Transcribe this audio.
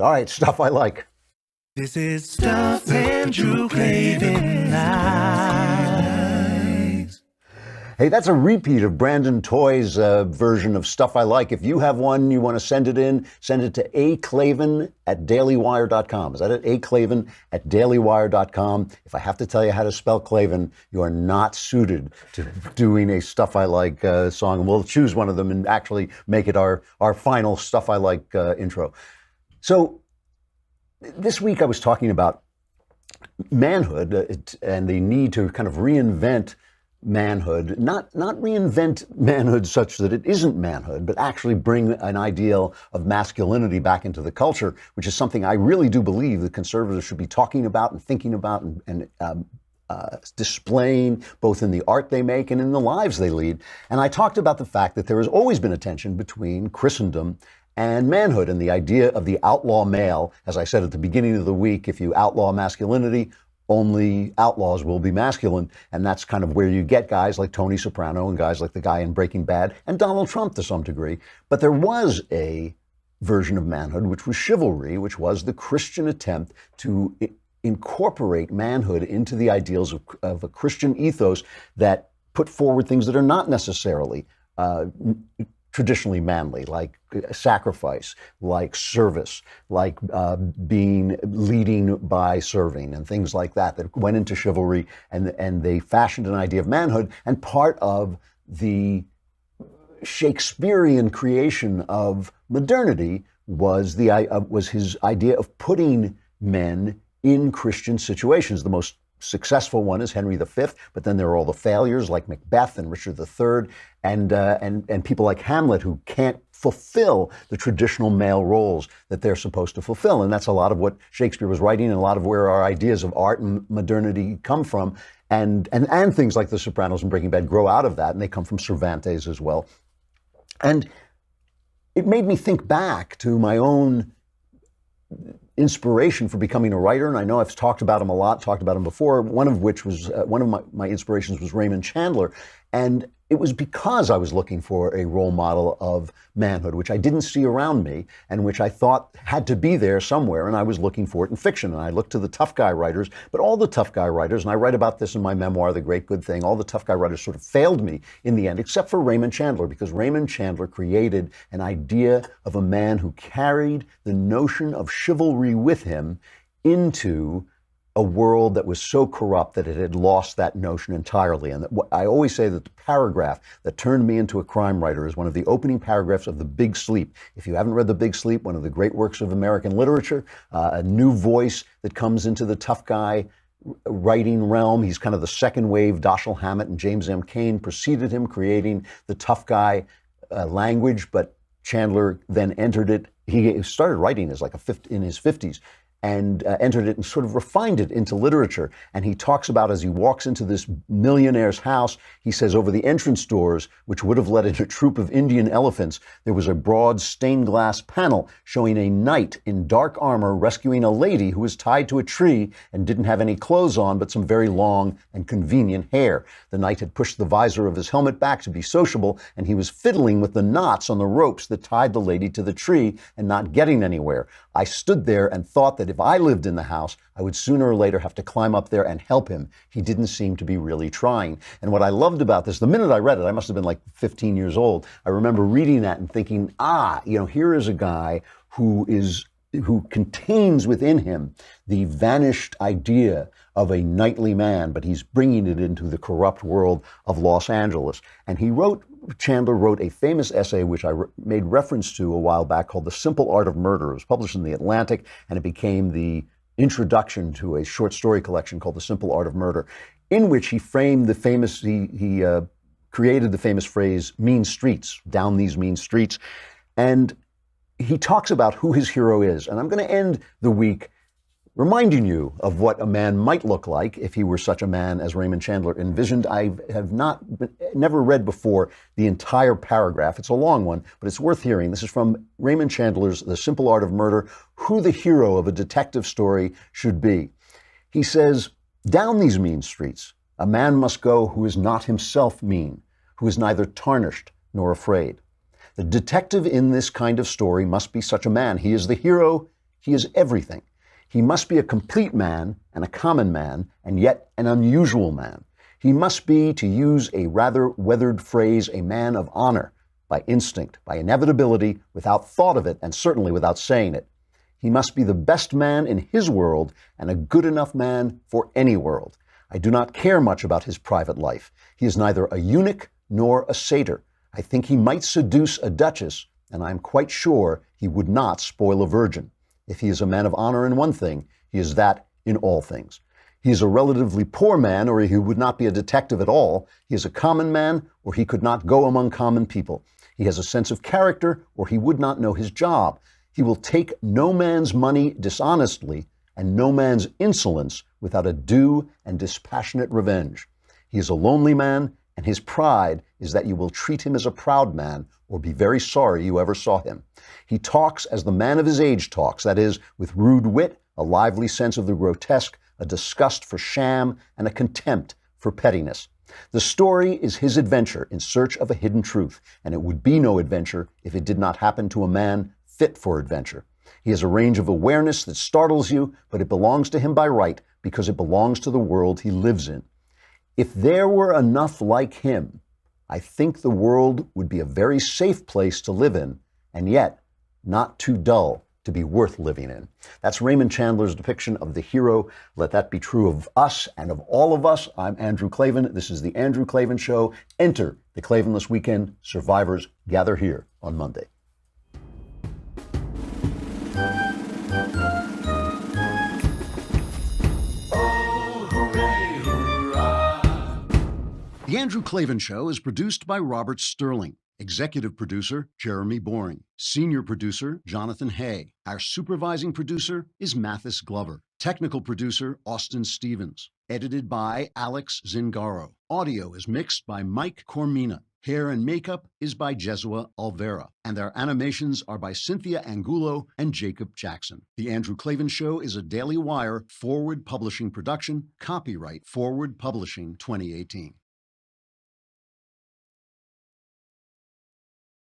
All right, stuff I like. This is Stuff Andrew Klavan likes. Hey, that's a repeat of Brandon Toy's version of Stuff I Like. If you have one, you want to send it in, send it to aclavan@dailywire.com. Is that it? aclavan@dailywire.com. If I have to tell you how to spell Klavan, you are not suited to doing a Stuff I Like song. We'll choose one of them and actually make it our final Stuff I Like intro. So this week I was talking about manhood and the need to kind of reinvent manhood, not reinvent manhood such that it isn't manhood, but actually bring an ideal of masculinity back into the culture, which is something I really do believe the conservatives should be talking about and thinking about and displaying both in the art they make and in the lives they lead. And I talked about the fact that there has always been a tension between Christendom and manhood and the idea of the outlaw male. As I said at the beginning of the week, if you outlaw masculinity, only outlaws will be masculine. And that's kind of where you get guys like Tony Soprano and guys like the guy in Breaking Bad and Donald Trump to some degree. But there was a version of manhood, which was chivalry, which was the Christian attempt to incorporate manhood into the ideals of a Christian ethos that put forward things that are not necessarily traditionally manly, like sacrifice, like service, like leading by serving and things like that went into chivalry, and they fashioned an idea of manhood. And part of the Shakespearean creation of modernity was his idea of putting men in Christian situations. The most successful one is Henry V, but then there are all the failures like Macbeth and Richard III and people like Hamlet who can't fulfill the traditional male roles that they're supposed to fulfill. And that's a lot of what Shakespeare was writing and a lot of where our ideas of art and modernity come from. And things like The Sopranos and Breaking Bad grow out of that, and they come from Cervantes as well. And it made me think back to my own inspiration for becoming a writer, and I know I've talked about him a lot, talked about him before, one of which was, one of my inspirations was Raymond Chandler. And it was because I was looking for a role model of manhood, which I didn't see around me and which I thought had to be there somewhere, and I was looking for it in fiction. And I looked to the tough guy writers, but all the tough guy writers, and I write about this in my memoir, The Great Good Thing, all the tough guy writers sort of failed me in the end, except for Raymond Chandler, because Raymond Chandler created an idea of a man who carried the notion of chivalry with him into a world that was so corrupt that it had lost that notion entirely. And I always say that the paragraph that turned me into a crime writer is one of the opening paragraphs of The Big Sleep. If you haven't read The Big Sleep, one of the great works of American literature, a new voice that comes into the tough guy writing realm. He's kind of the second wave. Dashiell Hammett and James M. Cain preceded him, creating the tough guy language, but Chandler then entered it. He started writing as in his 50s. And entered it and sort of refined it into literature. And he talks about, as he walks into this millionaire's house, he says, over the entrance doors, which would have let in a troop of Indian elephants, there was a broad stained glass panel showing a knight in dark armor rescuing a lady who was tied to a tree and didn't have any clothes on, but some very long and convenient hair. The knight had pushed the visor of his helmet back to be sociable, and he was fiddling with the knots on the ropes that tied the lady to the tree and not getting anywhere. I stood there and thought that if I lived in the house, I would sooner or later have to climb up there and help him. He didn't seem to be really trying. And what I loved about this, the minute I read it, I must have been like 15 years old. I remember reading that and thinking, here is a guy who contains within him the vanished idea of a knightly man, but he's bringing it into the corrupt world of Los Angeles. And Chandler wrote a famous essay, which I made reference to a while back, called The Simple Art of Murder. It was published in The Atlantic, and it became the introduction to a short story collection called The Simple Art of Murder, in which he framed the famous, he created the famous phrase, mean streets, down these mean streets. And he talks about who his hero is. And I'm going to end the week reminding you of what a man might look like if he were such a man as Raymond Chandler envisioned. I have never read before the entire paragraph. It's a long one, but it's worth hearing. This is from Raymond Chandler's The Simple Art of Murder, who the hero of a detective story should be. He says, down these mean streets, a man must go who is not himself mean, who is neither tarnished nor afraid. The detective in this kind of story must be such a man. He is the hero He is everything. He must be a complete man and a common man, and yet an unusual man. He must be, to use a rather weathered phrase, a man of honor, by instinct, by inevitability, without thought of it, and certainly without saying it. He must be the best man in his world and a good enough man for any world. I do not care much about his private life. He is neither a eunuch nor a satyr. I think he might seduce a duchess, and I am quite sure he would not spoil a virgin. If he is a man of honor in one thing, he is that in all things. He is a relatively poor man, or he would not be a detective at all. He is a common man, or he could not go among common people. He has a sense of character, or he would not know his job. He will take no man's money dishonestly, and no man's insolence without a due and dispassionate revenge. He is a lonely man, and his pride is that you will treat him as a proud man, or be very sorry you ever saw him. He talks as the man of his age talks, that is, with rude wit, a lively sense of the grotesque, a disgust for sham, and a contempt for pettiness. The story is his adventure in search of a hidden truth, and it would be no adventure if it did not happen to a man fit for adventure. He has a range of awareness that startles you, but it belongs to him by right because it belongs to the world he lives in. If there were enough like him, I think the world would be a very safe place to live in, and yet not too dull to be worth living in. That's Raymond Chandler's depiction of the hero. Let that be true of us and of all of us. I'm Andrew Klavan. This is the Andrew Klavan Show. Enter the Klavanless Weekend. Survivors gather here on Monday. The Andrew Klavan Show is produced by Robert Sterling. Executive producer, Jeremy Boring. Senior producer, Jonathan Hay. Our supervising producer is Mathis Glover. Technical producer, Austin Stevens. Edited by Alex Zingaro. Audio is mixed by Mike Cormina. Hair and makeup is by Jesua Alvera. And our animations are by Cynthia Angulo and Jacob Jackson. The Andrew Klavan Show is a Daily Wire Forward Publishing production. Copyright Forward Publishing 2018.